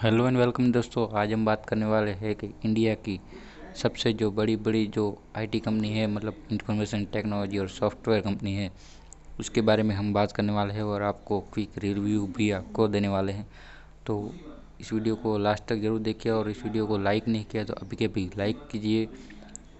Hello and welcome दोस्तों। आज हम बात करने वाले हैं कि इंडिया की सबसे जो बड़ी जो आईटी कंपनी है, मतलब इंफॉर्मेशन टेक्नोलॉजी और सॉफ्टवेयर कंपनी है, उसके बारे में हम बात करने वाले हैं और आपको क्विक रिव्यू भी आपको देने वाले हैं। तो इस वीडियो को लास्ट तक ज़रूर देखिए और इस वीडियो को लाइक नहीं किया तो अभी के अभी लाइक कीजिए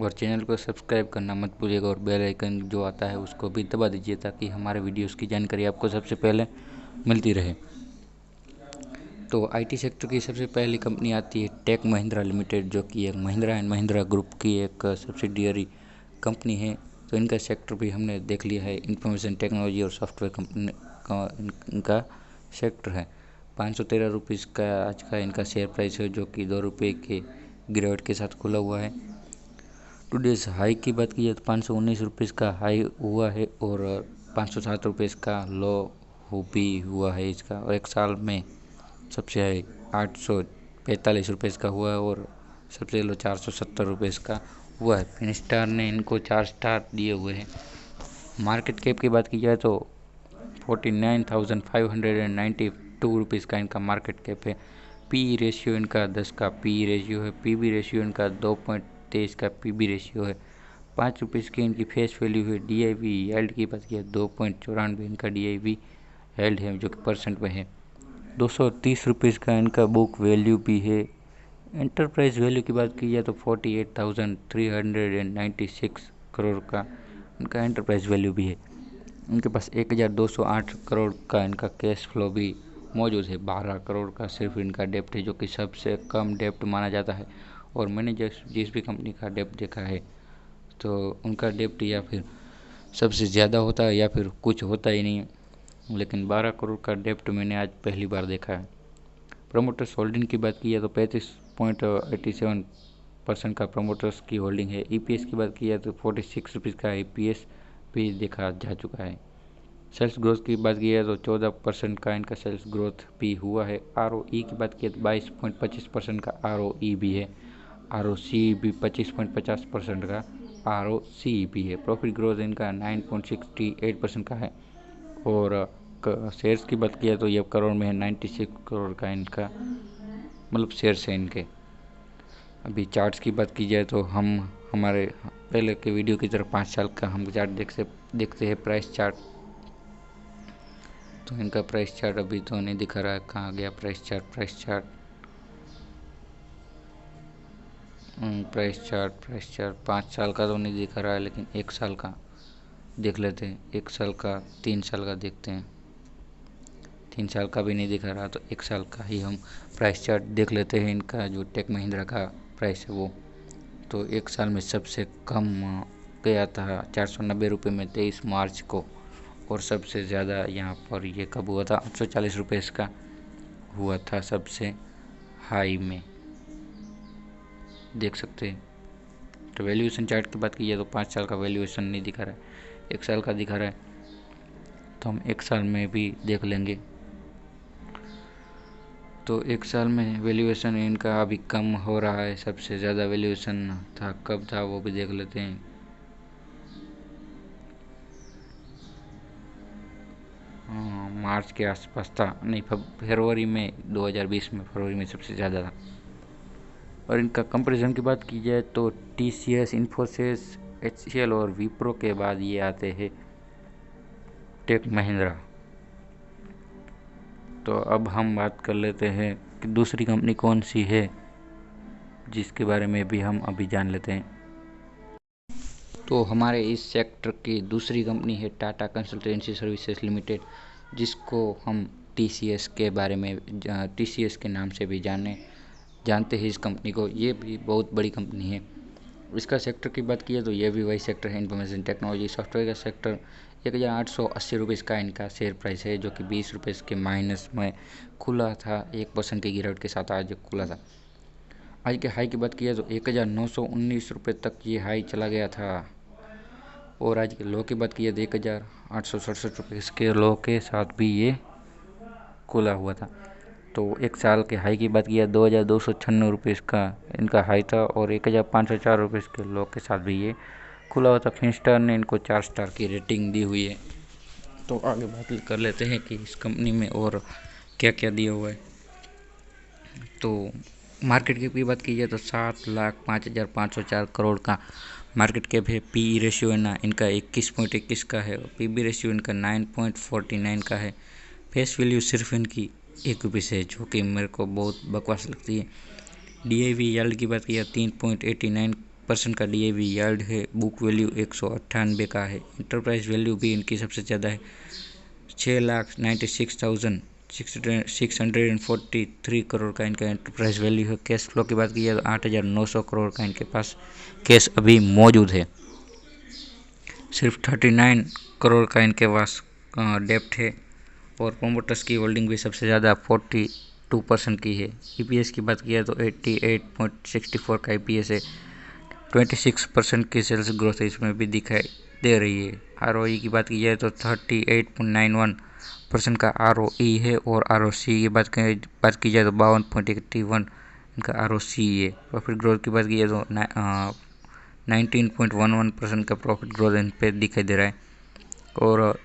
और चैनल को सब्सक्राइब करना मत भूलिएगा और बेल आइकन जो आता है उसको भी दबा दीजिए ताकि हमारे वीडियोस की जानकारी आपको सबसे पहले मिलती रहे। तो आईटी सेक्टर की सबसे पहली कंपनी आती है टेक महिंद्रा लिमिटेड, जो कि एक महिंद्रा एंड महिंद्रा ग्रुप की एक सब्सिडियरी कंपनी है। तो इनका सेक्टर भी हमने देख लिया है, इंफॉर्मेशन टेक्नोलॉजी और सॉफ्टवेयर कंपनी का इनका सेक्टर है। 513 रुपीज़ का आज का इनका शेयर प्राइस है, जो कि 2 रुपये के गिरावट के साथ खुला हुआ है। टुडेज हाई की बात की जाए तो 519 रुपीज़ का हाई हुआ है और 507 रुपीज़ का लो भी हुआ है इसका, और एक साल में सबसे हाई 845 रुपये का हुआ है और सबसे लो 470 रुपये का हुआ है। फिनस्टार ने इनको 4 स्टार दिए हुए हैं। मार्केट कैप की बात की जाए तो 49,592 रुपीज़ का इनका मार्केट कैप है। पी रेशियो इनका 10 का पी रेशियो है। पीबी रेशियो इनका 2.23 का पीबी रेशियो है। 5 रुपीज़ की इनकी फेस वैल्यू है। डीआईवी येल्ड की बात की जाए 2.94 इनका डीआईवी येल्ड है, जो कि परसेंट में है। 230 रुपीज़ का इनका बुक वैल्यू भी है। एंटरप्राइज वैल्यू की बात की जाए तो 48,396 करोड़ का इनका एंटरप्राइज वैल्यू भी है। इनके पास 1,208 करोड़ का इनका कैश फ्लो भी मौजूद है। 12 करोड़ का सिर्फ इनका डेप्ट है, जो कि सबसे कम डेप्ट माना जाता है। और मैंने जिस भी कंपनी का डेप्ट देखा है तो उनका डेप्ट या फिर सबसे ज़्यादा होता है या फिर कुछ होता ही नहीं है, लेकिन 12 करोड़ का डेप्ट मैंने आज पहली बार देखा है। प्रोमोटर्स होल्डिंग की बात की जाए तो 35.87% का प्रोमोटर्स की होल्डिंग है। ईपीएस की बात की जाए तो 46 रुपीज़ का ईपीएस भी देखा जा चुका है। सेल्स ग्रोथ की बात की जाए तो 14% का इनका सेल्स ग्रोथ भी हुआ है। आरओई की बात की जाए तो 22.25% का आरओई भी है। आरओसी भी 25.50% का आरओसी भी है। प्रॉफिट ग्रोथ इनका 9.68% का है। और शेयर्स की बात किया तो ये करोड़ में है। 96 करोड़ का इनका मतलब शेयर्स है इनके। अभी चार्ट्स की बात की जाए तो हम हमारे पहले के वीडियो की तरह 5 साल का हम चार्ट देखते हैं, प्राइस चार्ट। तो इनका प्राइस चार्ट अभी तो नहीं दिखा रहा है, कहाँ गया प्राइस चार्ट। प्राइस चार्ट 5 साल का तो नहीं दिखा रहा है, लेकिन 1 साल का देख लेते हैं। 1 साल का, 3 साल का देखते हैं। 3 साल का भी नहीं दिखा रहा तो 1 साल का ही हम प्राइस चार्ट देख लेते हैं। इनका जो टेक महिंद्रा का प्राइस है वो तो 1 साल में सबसे कम गया था 490 रुपये में 23 मार्च को, और सबसे ज़्यादा यहाँ पर ये कब हुआ था 840 रुपये इसका हुआ था सबसे हाई में, देख सकते हैं। तो वैल्यूएशन चार्ट की बात की जाए तो 5 साल का वैल्यूएशन नहीं दिखा रहा है, 1 साल का दिखा रहा है। तो हम 1 साल में भी देख लेंगे। तो 1 साल में वैल्यूएशन इनका अभी कम हो रहा है। सबसे ज़्यादा वैल्यूएशन था कब था वो भी देख लेते हैं। मार्च के आसपास था, नहीं फरवरी में, 2020 में फरवरी में सबसे ज़्यादा था। और इनका कंपैरिजन की बात की जाए तो टीसीएस, इन्फोसिस, एचसीएल और विप्रो के बाद ये आते हैं टेक महिंद्रा। तो अब हम बात कर लेते हैं कि दूसरी कंपनी कौन सी है, जिसके बारे में भी हम अभी जान लेते हैं। तो हमारे इस सेक्टर की दूसरी कंपनी है टाटा कंसल्टेंसी सर्विसेज लिमिटेड, जिसको हम टीसीएस के बारे में टीसीएस के नाम से भी जानते हैं इस कंपनी को। ये भी बहुत बड़ी कंपनी है। इसका सेक्टर की बात की जाए तो ये भी वही सेक्टर है, इंफॉर्मेशन टेक्नोलॉजी सॉफ्टवेयर का सेक्टर। 1,880 रुपये का इनका शेयर प्राइस है, जो कि 20 रुपये के माइनस में खुला था। 1% की गिरावट के साथ आज खुला था। आज के हाई की बात की जाए तो 1,919 रुपये तक ये हाई चला गया था। और आज के लो की बात की जाए तो 1,867 रुपये के लो के साथ भी ये खुला हुआ था। तो 1 साल के हाई की बात की जाए 2,296 रुपये का इनका हाई था और 1,504 रुपये के लो के साथ भी ये खुला हुआ था। फिनस्टार ने इनको 4 स्टार की रेटिंग दी हुई है। तो आगे बात कर लेते हैं कि इस कंपनी में और क्या क्या दिया हुआ है। तो मार्केट कैप की बात की जाए तो 7,05,504 करोड़ का मार्केट कैप है। पी रेशियो है ना इनका 21.21 का है। पीबी रेशियो इनका 9.49 का है। फेस वैल्यू सिर्फ इनकी ₹1 है, जो कि मेरे को बहुत बकवास लगती है। डीआईवी यील्ड की बात की जाए 3.89% का डीआईवी यील्ड है। बुक वैल्यू 198 का है। इंटरप्राइज वैल्यू भी इनकी सबसे ज़्यादा है, 6,96,643 करोड़ का इनका एंटरप्राइज वैल्यू है। कैश फ्लो की बात की जाए तो 8,900 करोड़ का इनके पास कैश अभी मौजूद है। सिर्फ 39 करोड़ का इनके पास डेप्ट है। और प्रोमोटर्स की होल्डिंग भी सबसे ज़्यादा 42% की है। ईपीएस की बात की जाए तो 88.64 का ईपीएस है। 26% की सेल्स ग्रोथ इसमें भी दिखाई दे रही है। आरओई की बात की जाए तो 38.91% का आरओई है। और आरओसी की बात की जाए तो 52.81 इनका आरओसी है। प्रॉफिट ग्रोथ की बात की जाए तो 19.11% का प्रॉफिट ग्रोथ इन पे दिखाई दे रहा है। और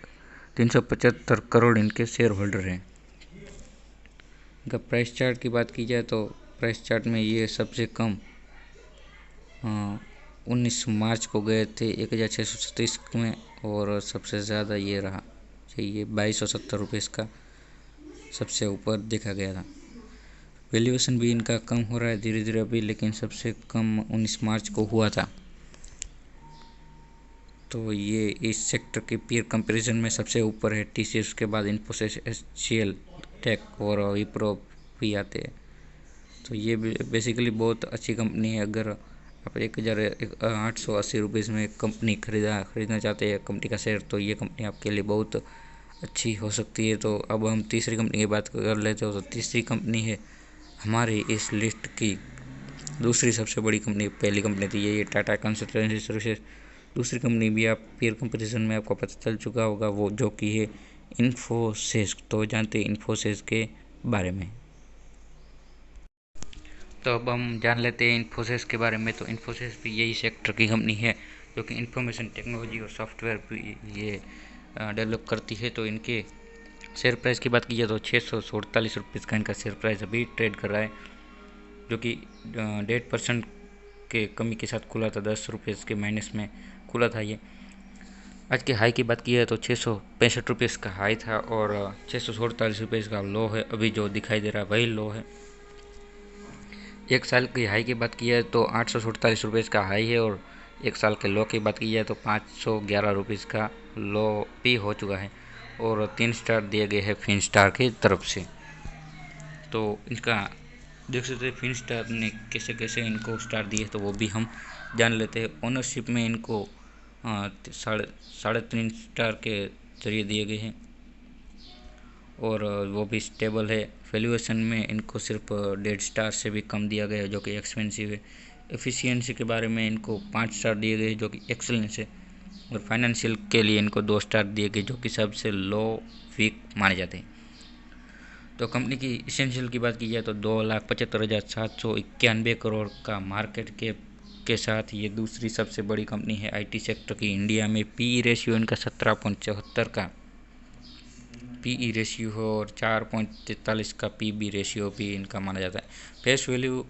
375 करोड़ इनके शेयर होल्डर हैं। इनका प्राइस चार्ट की बात की जाए तो प्राइस चार्ट में ये सबसे कम 19 मार्च को गए थे 1,637 में, और सबसे ज़्यादा ये रहा ये 2270 रुपये का सबसे ऊपर देखा गया था। वैल्यूएशन भी इनका कम हो रहा है धीरे धीरे अभी, लेकिन सबसे कम 19 मार्च को हुआ था। तो ये इस सेक्टर के पीयर कंपैरिजन में सबसे ऊपर है। टीसीएस के बाद इन्फोसिस, एचसीएल टेक और विप्रो भी आते हैं। तो ये बेसिकली बहुत अच्छी कंपनी है। अगर आप 1,880 रुपये में कंपनी खरीदना चाहते हैं कंपनी का शेयर, तो ये कंपनी आपके लिए बहुत अच्छी हो सकती है। तो अब हम तीसरी कंपनी की बात कर लेते हो। तो तीसरी कंपनी है हमारी इस लिस्ट की दूसरी सबसे बड़ी कंपनी। पहली कंपनी थी ये टाटा कंसल्टेंसी सर्विसेज। दूसरी कंपनी भी आप पीयर कंपैरिजन में आपको पता चल चुका होगा, वो जो कि है इन्फोसिस। तो जानते हैं इन्फोसिस के बारे में। तो अब हम जान लेते हैं इन्फोसिस के बारे में। तो इन्फोसिस भी यही सेक्टर की कंपनी है जो कि इंफॉर्मेशन टेक्नोलॉजी और सॉफ्टवेयर भी ये डेवलप करती है। तो इनके शेयर प्राइस की बात की जाए तो 647 रुपये का इनका शेयर प्राइस अभी ट्रेड कर रहा है, जो कि 1.5% के कमी के साथ खुला था। 10 रुपये के माइनस में खुला था ये। आज के हाई की बात की जाए तो 665 रुपये का हाई था और 647 रुपये का लो है अभी जो दिखाई दे रहा है वही लो है। एक साल की हाई की बात की जाए तो 847 रुपये का हाई है और एक साल के लो की बात की जाए तो 511 रुपये का लो भी हो चुका है। और 3 स्टार दिए गए हैं फिन स्टार की तरफ से। तो इनका देख सकते हैं फिन स्टार ने कैसे कैसे इनको स्टार दिए तो वो भी हम जान लेते हैं। ओनरशिप में इनको 3.5 स्टार के जरिए दिए गए हैं और वो भी स्टेबल है। वैल्यूएशन में इनको सिर्फ 1.5 स्टार से भी कम दिया गया है, जो कि एक्सपेंसिव है। एफिशिएंसी के बारे में इनको 5 स्टार दिए गए जो कि एक्सेलेंस है। और फाइनेंशियल के लिए इनको 2 स्टार दिए गए जो कि सबसे लो वीक माने जाते हैं। तो कंपनी की इसेंशियल की बात की जाए तो 2,75,791 करोड़ का मार्केट कैप के साथ ये दूसरी सबसे बड़ी कंपनी है आईटी सेक्टर की इंडिया में। पीई रेशियो इनका 17.74 का पीई रेशियो हो और 4.43 का पीबी रेशियो भी इनका माना जाता है। फेस वैल्यू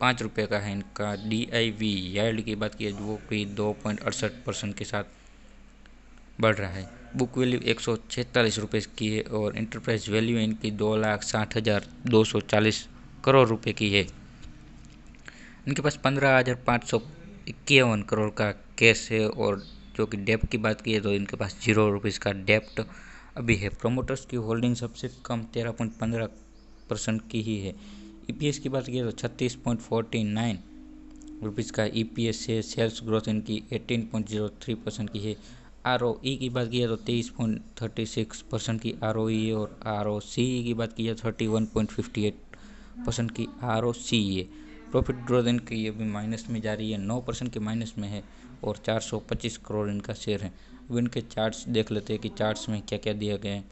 5 रुपये का है इनका। डीआईवी यील्ड की बात की वो भी 2.68% के साथ बढ़ रहा है। बुक वैल्यू 146 रुपये की है और इंटरप्राइज वैल्यू इनकी 2,60,240 करोड़ रुपए की है। इनके पास 15,551 करोड़ का कैश है और जो कि डेप्ट की बात की है तो इनके पास 0 रुपीज़ का डेप्ट अभी है। प्रोमोटर्स की होल्डिंग सबसे कम 13.15% की ही है। ईपीएस की बात की तो 36.49 रुपीज़ का ईपीएस है। सेल्स ग्रोथ इनकी 18.03% की है। आरओई की बात की जाए तो 23.36% की आरओई है और आरओसी की बात की जाए 31.58% की आरओसी है। प्रॉफिट ग्रोथ इनकी अभी माइनस में जा रही है, 9% के माइनस में है और 425 करोड़ इनका शेयर है। अब इनके चार्ट्स देख लेते हैं कि चार्ट्स में क्या क्या दिया गया है।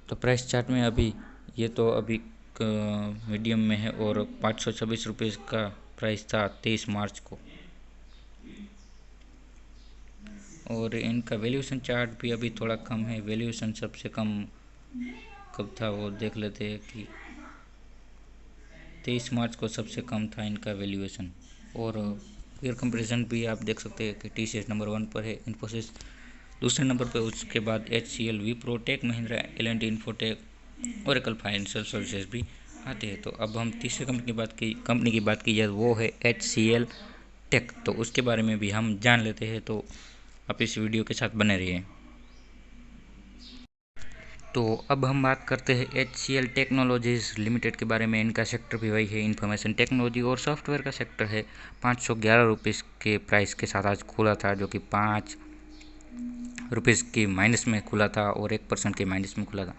तो प्राइस चार्ट में अभी ये तो अभी मीडियम में है और 526 रुपये का प्राइस था 23 मार्च को। और इनका वैल्यूएशन चार्ट भी अभी थोड़ा कम है। वैल्यूएशन सबसे कम कब था वो देख लेते हैं कि 23 मार्च को सबसे कम था इनका वैल्यूएशन। और पीयर कंपैरिजन भी आप देख सकते हैं कि TCS नंबर 1 पर है, इन्फोसिस दूसरे नंबर पर, उसके बाद HCL, Wipro, Tech Mahindra, L&T Infotech, Oracle financial services भी आते हैं। तो अब हम तीसरे कंपनी की बात की जाए, वो है HCL टेक। तो उसके बारे में भी हम जान लेते हैं, तो आप इस वीडियो के साथ बने रहिए। तो अब हम बात करते हैं HCL टेक्नोलॉजीज़ लिमिटेड के बारे में। इनका सेक्टर भी वही है, इंफॉर्मेशन टेक्नोलॉजी और सॉफ्टवेयर का सेक्टर है। 511 रुपीज़ के प्राइस के साथ आज खुला था, जो कि 5 रुपीज़ की माइनस में खुला था और 1% के माइनस में खुला था।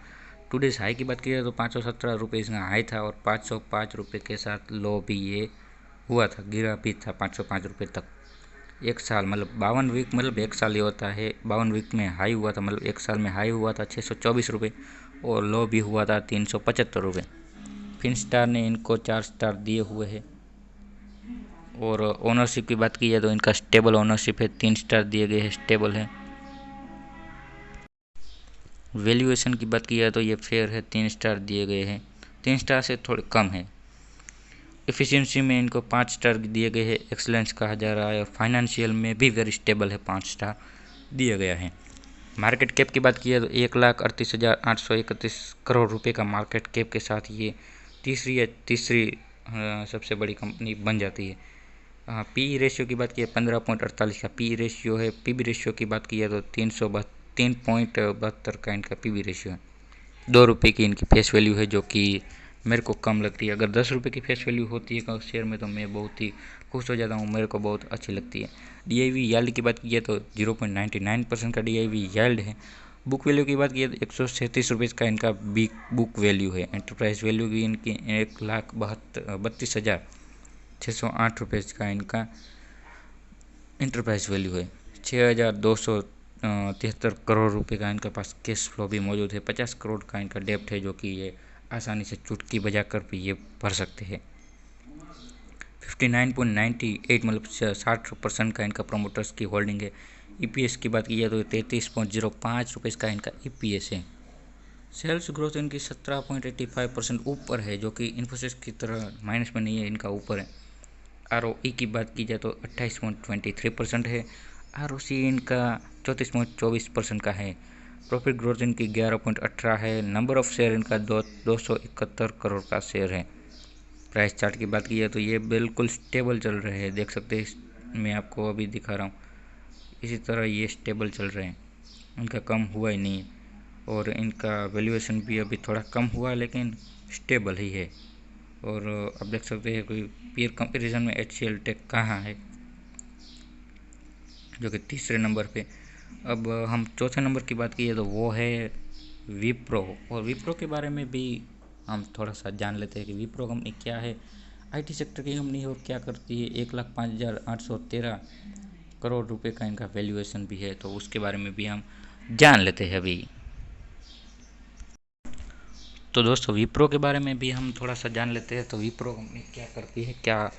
टुडेज हाई की बात की जाए तो 517 रुपीज़ का हाई था और 505 रुपये के साथ लो भी ये हुआ था, गिरा भी था 505 रुपये तक। एक साल मतलब 52 वीक, मतलब एक साल ये होता है। 52 वीक में हाई हुआ था, मतलब एक साल में हाई हुआ था 624 रुपये और लो भी हुआ था 375 रुपये। फिनस्टार ने इनको 4 स्टार दिए हुए हैं। और ओनरशिप की बात की जाए तो इनका स्टेबल ओनरशिप है, 3 स्टार दिए गए हैं, स्टेबल है। वैल्यूएशन की बात की जाए तो ये फेयर है, 3 स्टार दिए गए हैं, 3 स्टार से थोड़े कम है। एफिशिएंसी में इनको 5 स्टार दिए गए हैं, एक्सलेंस कहा जा रहा है। और फाइनेंशियल में भी वेरी स्टेबल है, 5 स्टार दिया गया है। मार्केट कैप की बात की जाए तो 1,38,831 करोड़ रुपए का मार्केट कैप के साथ ये तीसरी सबसे बड़ी कंपनी बन जाती है। पी रेशियो की बात की 15.48 का पी रेशियो है। पीबी रेशियो की बात की जाए तो 3.72 का इनका पीबी रेशियो है। 2 रुपये की इनकी फेस वैल्यू है, जो कि मेरे को कम लगती है। अगर 10 रुपये की फेस वैल्यू होती है शेयर में तो मैं बहुत ही खुश हो जाता हूँ, मेरे को बहुत अच्छी लगती है। DIV यील्ड की बात की जाए तो 0.99% का DIV यील्ड है। बुक वैल्यू की बात की जाए तो 137 रुपये का इनका बुक वैल्यू है। एंटरप्राइज वैल्यू की इनकी 1,32,608 रुपये का इनका एंटरप्राइज वैल्यू है। 6,273 करोड़ रुपए का इनके पास कैश फ्लो भी मौजूद है। 50 करोड़ का इनका डेप्ट है, जो कि ये आसानी से चुटकी बजाकर भी ये भर सकते हैं। 59.98 मतलब 60% का इनका प्रोमोटर्स की होल्डिंग है। EPS की बात की जाए तो 33.05 रुपये का इनका EPS है। सेल्स ग्रोथ इनकी 17.85% ऊपर है, जो कि इन्फोसिस की तरह माइनस में नहीं है, इनका ऊपर है। ROE की बात की जाए तो 28.23% है। ROC इनका 34.24% का है। प्रॉफिट ग्रोथ इनकी 11.18 है। नंबर ऑफ शेयर इनका 271 करोड़ का शेयर है। प्राइस चार्ट की बात की जाए तो ये बिल्कुल स्टेबल चल रहे हैं, देख सकते हैं, मैं आपको अभी दिखा रहा हूँ, इसी तरह ये स्टेबल चल रहे हैं, इनका कम हुआ ही नहीं है। और इनका वैल्यूएशन भी अभी थोड़ा कम हुआ लेकिन स्टेबल ही है। और आप देख सकते हैं कोई पीयर कंपैरिजन में HCL टेक कहाँ है, जो कि तीसरे नंबर पे। अब हम चौथे नंबर की बात की है तो वो है विप्रो। और विप्रो के बारे में भी हम थोड़ा सा जान लेते हैं कि विप्रो कंपनी क्या है। IT सेक्टर की कंपनी है और क्या करती है। 1,05,813 करोड़ रुपए का इनका वैल्यूएशन भी है, तो उसके बारे में भी हम जान लेते हैं अभी। तो दोस्तों विप्रो के बारे में भी हम थोड़ा सा जान लेते हैं। तो विप्रो कंपनी क्या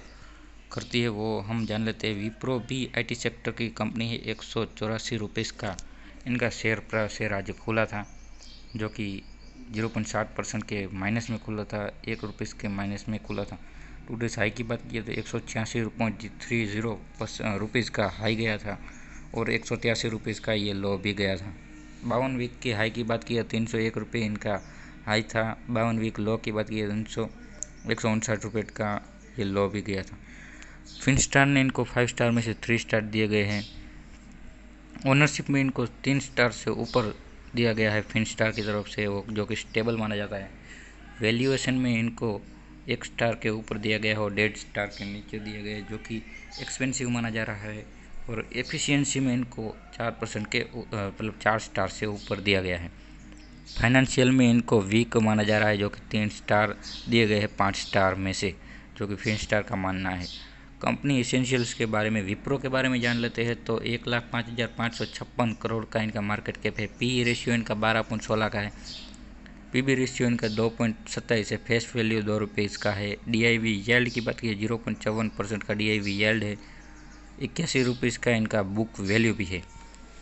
करती है वो हम जान लेते हैं। विप्रो भी IT सेक्टर की कंपनी है। 184 रुपये का इनका शेयर आज खुला था, जो कि 0.60% के माइनस में खुला था, 1 रुपये के माइनस में खुला था। टुडेज हाई की बात की तो 186.30 रुपीज़ का हाई गया था और 183 रुपीज़ का ये लो भी गया था। 52 वीक की हाई की बात की 301 रुपये इनका हाई था। 52 वीक लो की बात की 159 रुपये का ये लो भी गया था। फिनस्टार ने इनको 5 स्टार में से 3 स्टार दिए गए हैं। ओनरशिप में इनको 3 स्टार से ऊपर दिया गया है फिनस्टार की तरफ से, वो जो कि स्टेबल माना जाता है। वैल्यूएशन में इनको 1 स्टार के ऊपर दिया गया है और 1.5 स्टार के नीचे दिया गया है, जो कि एक्सपेंसिव माना जा रहा है। और एफिशिएंसी में इनको 4% के मतलब 4 स्टार से ऊपर दिया गया है। फाइनेंशियल में इनको वीक माना जा रहा है, जो कि 3 स्टार दिए गए हैं 5 स्टार में से, जो कि फिनस्टार का मानना है। कंपनी एसेंशियल्स के बारे में, विप्रो के बारे में जान लेते हैं। तो 1,05,556 करोड़ का इनका मार्केट कैप है। PE रेशियो इनका 12.16 का है। PB रेशियो इनका 2.27 है। फेस वैल्यू 2 रुपये इसका है। DIV यील्ड की बात की 0.54% का DIV यील्ड है। 81 रुपीज़ का इनका बुक वैल्यू भी है।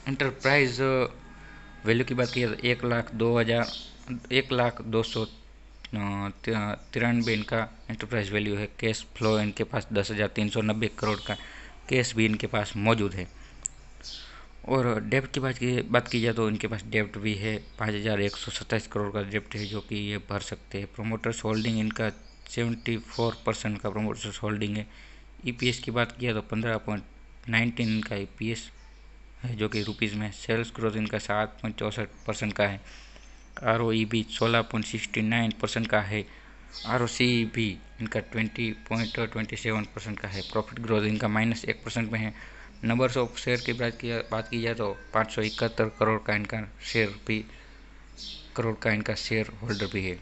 एंटरप्राइज वैल्यू की बात की तो 1,02,200 93 इनका एंटरप्राइज वैल्यू है। कैश फ्लो इनके पास 10,390 करोड़ का कैश भी इनके पास मौजूद है। और डेब्ट की बात की जाए तो इनके पास डेब्ट भी है, 5,127 करोड़ का डेब्ट है जो कि ये भर सकते हैं। प्रोमोटर्स होल्डिंग इनका 74% का प्रोमोटर्स होल्डिंग है। ईपीएस की बात किया तो 15.19 इनका ईपीएस है जो कि रुपीज़ में। सेल्स ग्रोथ इनका 7.64% का है। आरओई भी 16.69% का है। आरओसी भी इनका 20.27% का है। प्रॉफिट ग्रोथ इनका -1% में है। नंबर्स ऑफ शेयर की बात की जाए तो 571 करोड़ का इनका शेयर होल्डर भी है।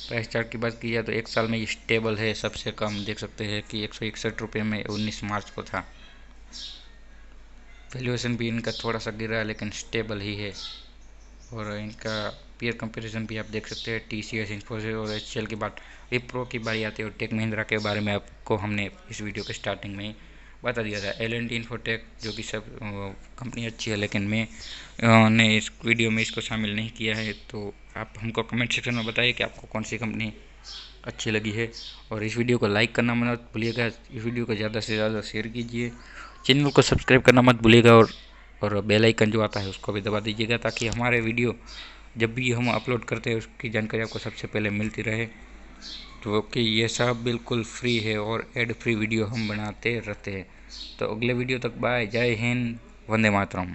प्राइस चार्ट की बात की जाए तो एक साल में ये स्टेबल है। सबसे कम देख सकते हैं कि 161 रुपये में 19 मार्च को था। वैल्यूएशन भी इनका थोड़ा सा गिरा है लेकिन स्टेबल ही है। और इनका पीयर कंपैरिजन भी आप देख सकते हैं। टीसीएस, इन्फोसिस और एचसीएल के बाद विप्रो की बारी आती है और टेक महिंद्रा के बारे में आपको हमने इस वीडियो के स्टार्टिंग में ही बता दिया था। एल&टी इन्फोटेक जो कि सब कंपनी अच्छी है लेकिन ने इस वीडियो में इसको शामिल नहीं किया है, तो आप हमको कमेंट सेक्शन में बताइए कि आपको कौन सी कंपनी अच्छी लगी है। और इस वीडियो को लाइक करना मत भूलिएगा। इस वीडियो को ज़्यादा से ज़्यादा शेयर कीजिए। चैनल को सब्सक्राइब करना मत भूलिएगा और बेल आइकन जो आता है उसको भी दबा दीजिएगा ताकि हमारे वीडियो जब भी हम अपलोड करते हैं उसकी जानकारी आपको सबसे पहले मिलती रहे। तो कि ये सब बिल्कुल फ्री है और एड फ्री वीडियो हम बनाते रहते हैं। तो अगले वीडियो तक बाय। जय हिंद, वंदे मातरम।